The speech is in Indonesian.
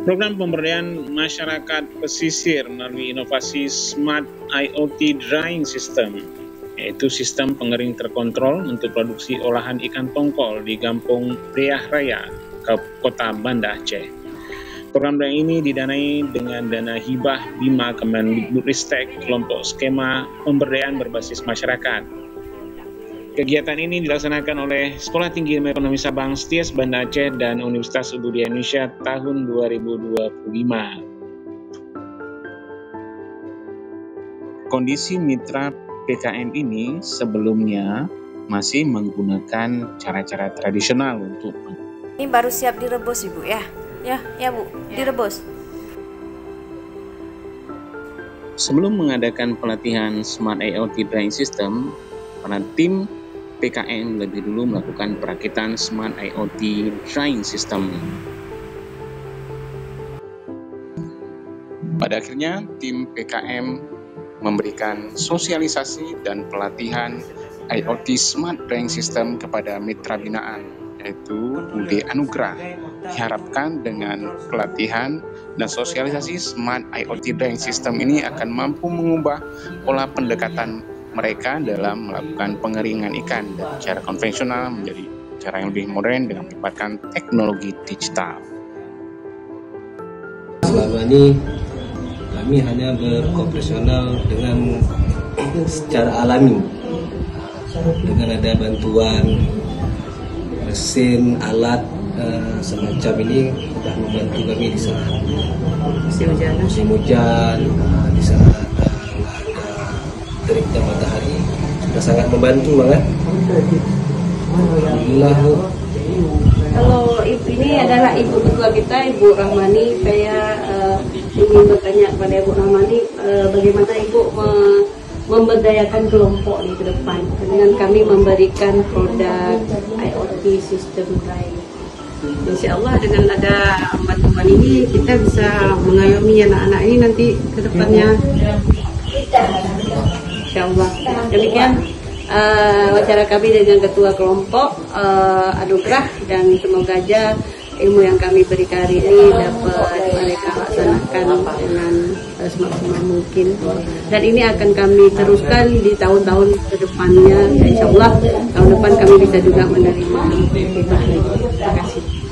Program pemberdayaan masyarakat pesisir melalui inovasi Smart IoT Drying System, yaitu sistem pengering terkontrol untuk produksi olahan ikan tongkol di Kampung Riah Raya, Kota Banda Aceh. Program ini didanai dengan dana hibah Bima Kemendikbudristek kelompok skema pemberdayaan berbasis masyarakat. Kegiatan ini dilaksanakan oleh Sekolah Tinggi Ilmu Ekonomi Sabang STIAS Banda Aceh dan Universitas Ubudiyah Indonesia tahun 2025. Kondisi mitra PKM ini sebelumnya masih menggunakan cara-cara tradisional untuk ini baru siap direbus Ibu ya. Ya Bu, direbus. Sebelum mengadakan pelatihan Smart IoT Drying System, para tim PKM lebih dulu melakukan perakitan Smart IoT Drying System. Pada akhirnya, tim PKM memberikan sosialisasi dan pelatihan IoT Smart Drying System kepada mitra binaan, yaitu UD Anugrah. Diharapkan dengan pelatihan dan sosialisasi Smart IoT Drying System ini akan mampu mengubah pola pendekatan mereka dalam melakukan pengeringan ikan dari cara konvensional menjadi cara yang lebih modern dengan melibatkan teknologi digital. Selama ini kami hanya beroperasional dengan secara alami, dengan ada bantuan mesin, alat semacam ini sudah membantu kami di saat musim hujan, di saat teriknya matahari, sudah sangat membantu banget. Alhamdulillah. Kalau ini adalah ibu ketua kita, Ibu Rahmani. Saya ingin bertanya kepada Ibu Rahmani, bagaimana Ibu memberdayakan kelompok ini ke depan dengan kami memberikan produk IoT sistem drying. Insya Allah dengan ada bantuan ini kita bisa mengayomi anak-anak ini nanti ke depannya. Insya Allah. Demikian wawancara kami dengan ketua kelompok Anugrah, dan semoga aja ilmu yang kami berikan hari ini dapat mereka laksanakan dengan semaksimal mungkin, dan ini akan kami teruskan di tahun-tahun ke depannya. Insya Allah tahun depan kami bisa juga menerima hibah. Terima kasih.